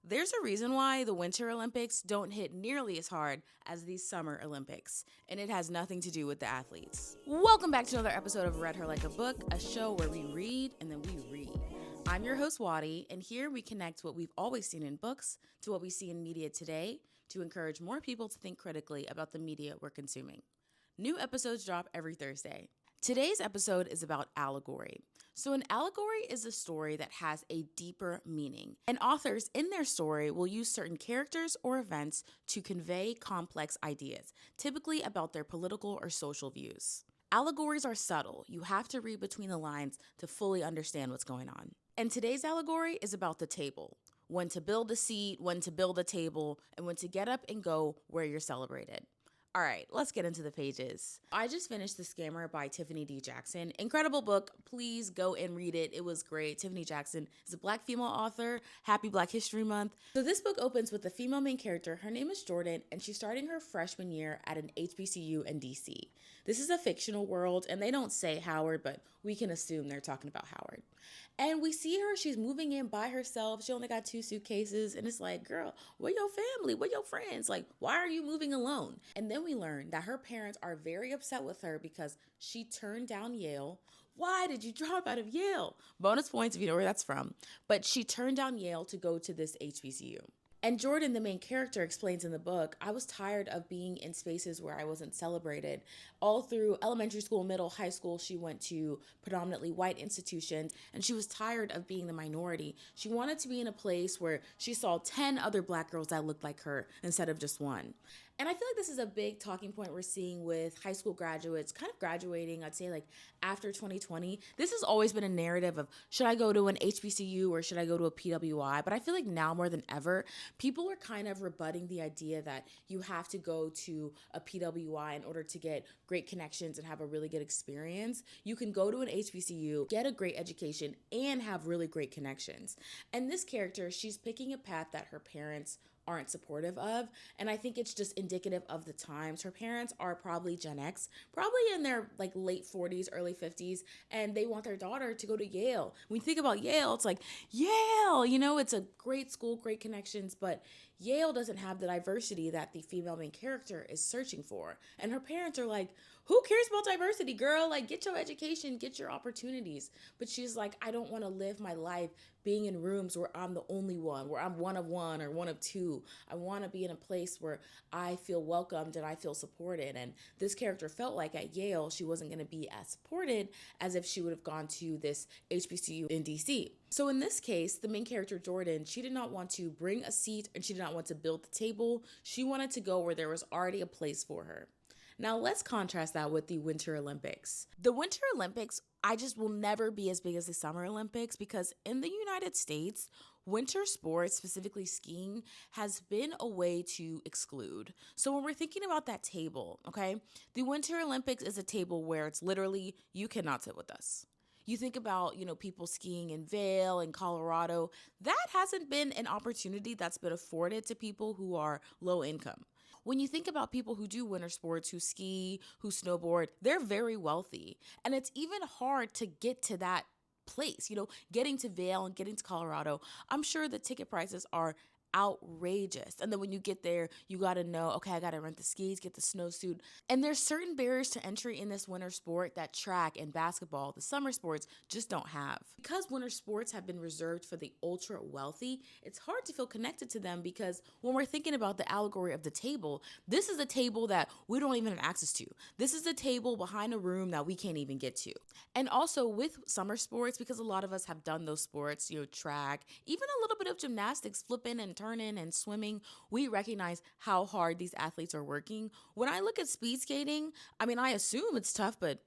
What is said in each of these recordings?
There's a reason why the Winter Olympics don't hit nearly as hard as the Summer Olympics, and it has nothing to do with the athletes. Welcome back to another episode of Read Her Like a Book, a show where we read and then we read. I'm your host, Wadi, and here we connect what we've always seen in books to what we see in media today to encourage more people to think critically about the media we're consuming. New episodes drop every Thursday. Today's episode is about Allegory. So an allegory is a story that has a deeper meaning, and authors in their story will use certain characters or events to convey complex ideas, typically about their political or social views. Allegories are subtle. You have to read between the lines to fully understand what's going on. And today's allegory is about the table. When to build a seat, when to build a table, and when to get up and go where you're celebrated. All right, let's get into the pages. I just finished The Scammer by Tiffany D. Jackson. Incredible book. Please go and read it. It was great. Tiffany Jackson is a Black female author. Happy Black History Month. So this book opens with the female main character. Her name is Jordan, and she's starting her freshman year at an HBCU in DC. This is a fictional world, and they don't say Howard, but we can assume they're talking about Howard. And we see her, she's moving in by herself. She only got 2 suitcases. And it's like, girl, where your family? Where your friends? Like, why are you moving alone? And then we learn that her parents are very upset with her because she turned down Yale. Why did you drop out of Yale? Bonus points if you know where that's from. But she turned down Yale to go to this HBCU. And Jordan, the main character, explains in the book, I was tired of being in spaces where I wasn't celebrated. All through elementary school, middle, high school, she went to predominantly white institutions, and she was tired of being the minority. She wanted to be in a place where she saw 10 other Black girls that looked like her instead of just one. And I feel like this is a big talking point we're seeing with high school graduates kind of graduating, I'd say like after 2020. This has always been a narrative of should I go to an HBCU or should I go to a PWI? But I feel like now more than ever, people are kind of rebutting the idea that you have to go to a PWI in order to get great connections and have a really good experience. You can go to an HBCU, get a great education, and have really great connections. And this character, she's picking a path that her parents aren't supportive of. And I think it's just indicative of the times. Her parents are probably Gen X, probably in their like late 40s, early 50s, and they want their daughter to go to Yale. When you think about Yale, it's like, Yale, it's a great school, great connections, but Yale doesn't have the diversity that the female main character is searching for. And her parents are like, who cares about diversity, girl? Like, get your education, get your opportunities. But she's like, I don't want to live my life being in rooms where I'm the only one, where I'm one of one or one of two. I want to be in a place where I feel welcomed and I feel supported. And this character felt like at Yale, she wasn't going to be as supported as if she would have gone to this HBCU in DC. So in this case, the main character, Jordan, she did not want to bring a seat and she did not want to build the table. She wanted to go where there was already a place for her. Now let's contrast that with the Winter Olympics. The Winter Olympics, I just will never be as big as the Summer Olympics because in the United States, winter sports, specifically skiing, has been a way to exclude. So when we're thinking about that table, okay, the Winter Olympics is a table where it's literally, you cannot sit with us. You think about, people skiing in Vail and Colorado. That hasn't been an opportunity that's been afforded to people who are low income. When you think about people who do winter sports, who ski, who snowboard, they're very wealthy. And it's even hard to get to that place, getting to Vail and getting to Colorado. I'm sure the ticket prices are outrageous. And then when you get there, you got to know, okay, I got to rent the skis, get the snowsuit. And there's certain barriers to entry in this winter sport that track and basketball, the summer sports, just don't have. Because winter sports have been reserved for the ultra wealthy, it's hard to feel connected to them because when we're thinking about the allegory of the table, this is a table that we don't even have access to. This is a table behind a room that we can't even get to. And also with summer sports, because a lot of us have done those sports, track, even a little bit of gymnastics, flipping and turning and swimming, we recognize how hard these athletes are working. When I look at speed skating, I assume it's tough, but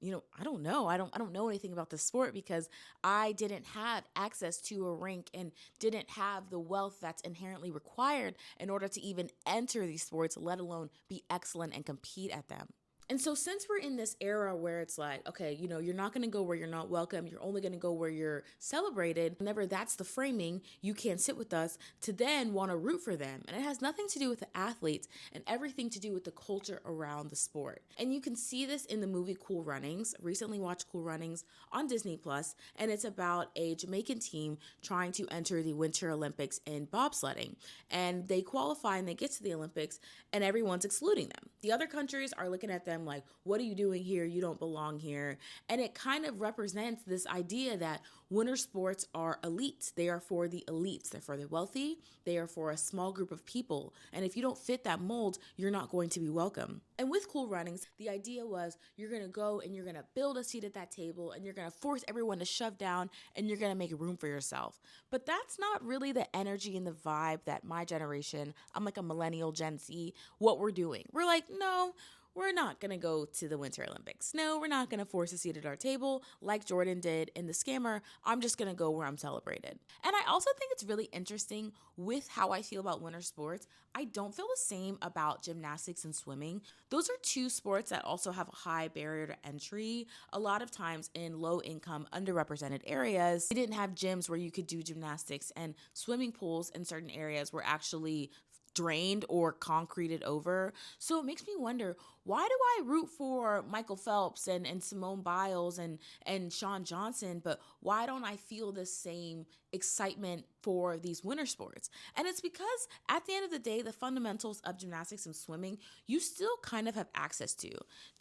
I don't know. I don't know anything about the sport because I didn't have access to a rink and didn't have the wealth that's inherently required in order to even enter these sports, let alone be excellent and compete at them. And so since we're in this era where it's like, okay, you're not going to go where you're not welcome. You're only going to go where you're celebrated. Whenever that's the framing, you can't sit with us, to then want to root for them. And it has nothing to do with the athletes and everything to do with the culture around the sport. And you can see this in the movie Cool Runnings. Recently watched Cool Runnings on Disney Plus, and it's about a Jamaican team trying to enter the Winter Olympics in bobsledding. And they qualify and they get to the Olympics, and everyone's excluding them. The other countries are looking at them like, what are you doing here? You don't belong here. And it kind of represents this idea that winter sports are elite. They are for the elites. They're for the wealthy. They are for a small group of people. And if you don't fit that mold, you're not going to be welcome. And with Cool Runnings, the idea was you're going to go and you're going to build a seat at that table, and you're going to force everyone to shove down, and you're going to make room for yourself. But that's not really the energy and the vibe that my generation, I'm like a millennial Gen Z, what we're doing. We're like, no, we're not going to go to the Winter Olympics. No, we're not going to force a seat at our table like Jordan did in The Scammer. I'm just going to go where I'm celebrated. And I also think it's really interesting with how I feel about winter sports. I don't feel the same about gymnastics and swimming. Those are two sports that also have a high barrier to entry. A lot of times in low income, underrepresented areas, they didn't have gyms where you could do gymnastics, and swimming pools in certain areas were actually drained or concreted over. So it makes me wonder, why do I root for Michael Phelps and Simone Biles and Shawn Johnson, but why don't I feel the same excitement for these winter sports? And it's because at the end of the day, the fundamentals of gymnastics and swimming, you still kind of have access to.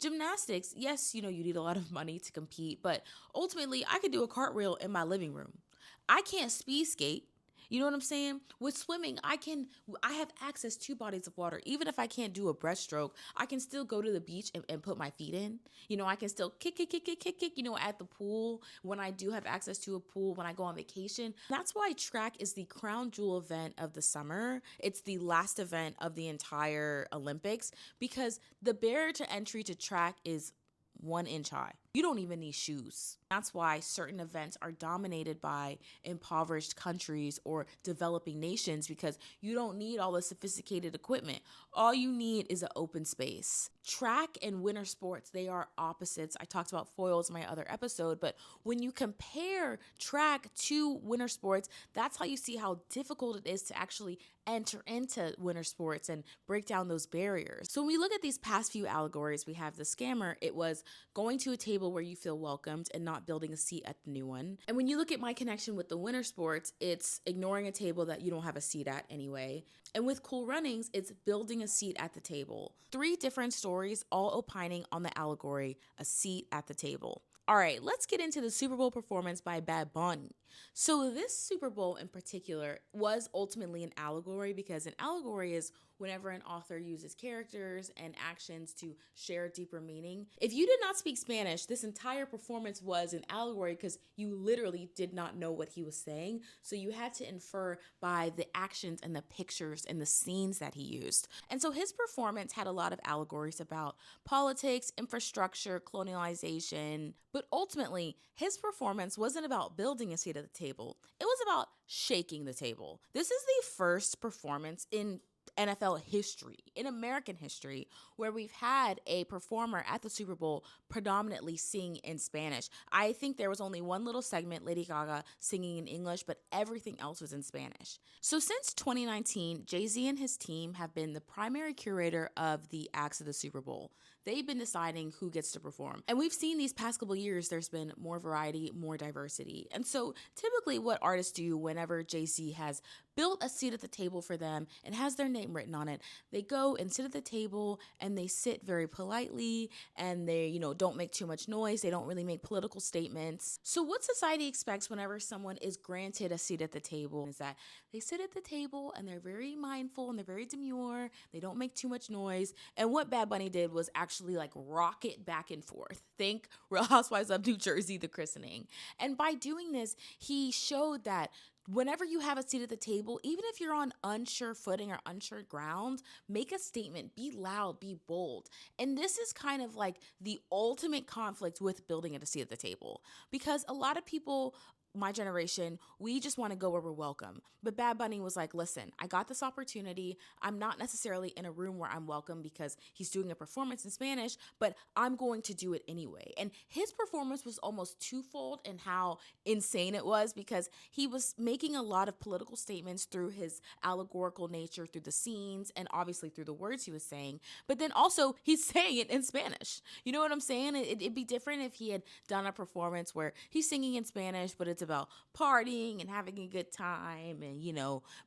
Gymnastics, yes, you need a lot of money to compete, but ultimately I could do a cartwheel in my living room. I can't speed skate. You know what I'm saying? With swimming, I have access to bodies of water. Even if I can't do a breaststroke, I can still go to the beach and put my feet in. I can still kick, at the pool when I do have access to a pool, when I go on vacation. That's why track is the crown jewel event of the summer. It's the last event of the entire Olympics, because the barrier to entry to track is 1 inch high. You don't even need shoes. That's why certain events are dominated by impoverished countries or developing nations, because you don't need all the sophisticated equipment. All you need is an open space. Track and winter sports, they are opposites. I talked about foils in my other episode, but when you compare track to winter sports, that's how you see how difficult it is to actually enter into winter sports and break down those barriers. So when we look at these past few allegories, we have The Scammer. It was going to a table where you feel welcomed and not building a seat at the new one. And when you look at my connection with the winter sports, it's ignoring a table that you don't have a seat at anyway. And with Cool Runnings, it's building a seat at the table. 3 different stories, all opining on the allegory, a seat at the table. All right, let's get into the Super Bowl performance by Bad Bunny. So this Super Bowl in particular was ultimately an allegory, because an allegory is whenever an author uses characters and actions to share deeper meaning. If you did not speak Spanish, this entire performance was an allegory, because you literally did not know what he was saying. So you had to infer by the actions and the pictures and the scenes that he used. And so his performance had a lot of allegories about politics, infrastructure, colonialization. But ultimately, his performance wasn't about building a seat at the table. It was about shaking the table. This is the first performance in NFL history, in American history, where we've had a performer at the Super Bowl predominantly sing in Spanish. I think there was only one little segment, Lady Gaga, singing in English, but everything else was in Spanish. So since 2019, Jay-Z and his team have been the primary curator of the acts of the Super Bowl. They've been deciding who gets to perform. And we've seen these past couple years, there's been more variety, more diversity. And so typically what artists do whenever Jay-Z has built a seat at the table for them and has their name written on it, they go and sit at the table and they sit very politely, and they, don't make too much noise. They don't really make political statements. So what society expects whenever someone is granted a seat at the table is that they sit at the table and they're very mindful and they're very demure. They don't make too much noise. And what Bad Bunny did was actually like rock it back and forth. Think Real Housewives of New Jersey, the christening. And by doing this, he showed that whenever you have a seat at the table, even if you're on unsure footing or unsure ground, make a statement, be loud, be bold. And this is kind of like the ultimate conflict with building at a seat at the table, because a lot of people my generation, we just want to go where we're welcome. But Bad Bunny was like, listen, I got this opportunity. I'm not necessarily in a room where I'm welcome because he's doing a performance in Spanish, but I'm going to do it anyway. And his performance was almost twofold in how insane it was, because he was making a lot of political statements through his allegorical nature, through the scenes, and obviously through the words he was saying. But then also he's saying it in Spanish. You know what I'm saying? It'd be different if he had done a performance where he's singing in Spanish, but it's about partying and having a good time and,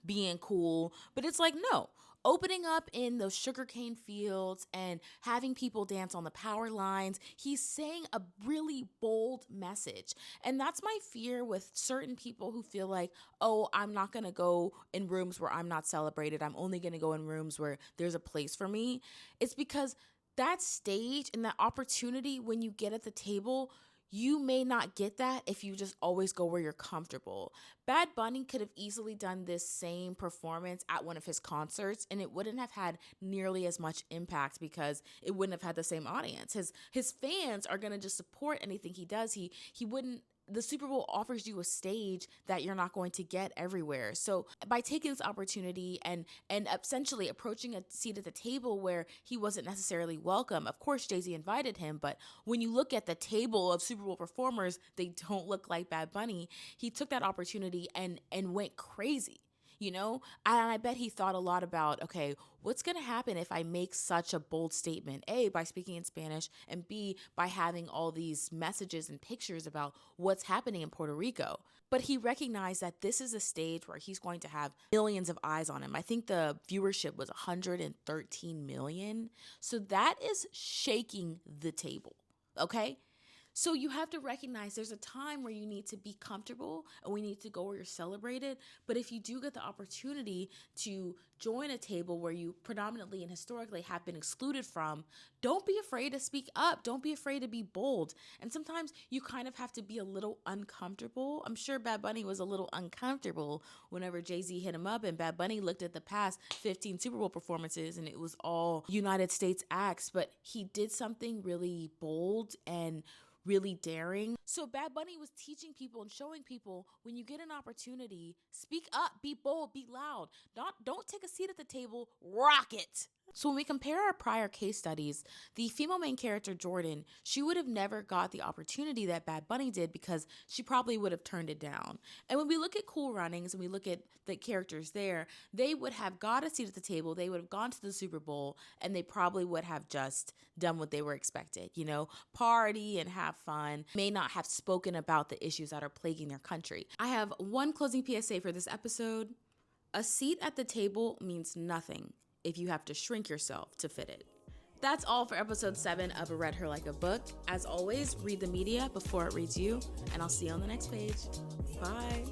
being cool. But it's like, no, opening up in those sugarcane fields and having people dance on the power lines. He's saying a really bold message. And that's my fear with certain people who feel like, oh, I'm not going to go in rooms where I'm not celebrated. I'm only going to go in rooms where there's a place for me. It's because that stage and that opportunity, when you get at the table, you may not get that if you just always go where you're comfortable. Bad Bunny could have easily done this same performance at one of his concerts, and it wouldn't have had nearly as much impact because it wouldn't have had the same audience. His fans are going to just support anything he does. He wouldn't. The Super Bowl offers you a stage that you're not going to get everywhere. So by taking this opportunity and essentially approaching a seat at the table where he wasn't necessarily welcome, of course, Jay-Z invited him, but when you look at the table of Super Bowl performers, they don't look like Bad Bunny. He took that opportunity and went crazy. And I bet he thought a lot about, okay, what's going to happen if I make such a bold statement? A, by speaking in Spanish, and B, by having all these messages and pictures about what's happening in Puerto Rico. But he recognized that this is a stage where he's going to have millions of eyes on him. I think the viewership was 113 million. So that is shaking the table, okay? So you have to recognize there's a time where you need to be comfortable and we need to go where you're celebrated. But if you do get the opportunity to join a table where you predominantly and historically have been excluded from, don't be afraid to speak up. Don't be afraid to be bold. And sometimes you kind of have to be a little uncomfortable. I'm sure Bad Bunny was a little uncomfortable whenever Jay-Z hit him up, and Bad Bunny looked at the past 15 Super Bowl performances and it was all United States acts, but he did something really bold and really daring. So Bad Bunny was teaching people and showing people, when you get an opportunity, speak up, be bold, be loud. Don't take a seat at the table, rock it. So when we compare our prior case studies, the female main character, Jordan, she would have never got the opportunity that Bad Bunny did because she probably would have turned it down. And when we look at Cool Runnings and we look at the characters there, they would have got a seat at the table, they would have gone to the Super Bowl, and they probably would have just done what they were expected, party and have fun, may not have spoken about the issues that are plaguing their country. I have one closing PSA for this episode. A seat at the table means nothing if you have to shrink yourself to fit it. That's all for episode 7 of Read Her Like a Book. As always, read the media before it reads you, and I'll see you on the next page. Bye.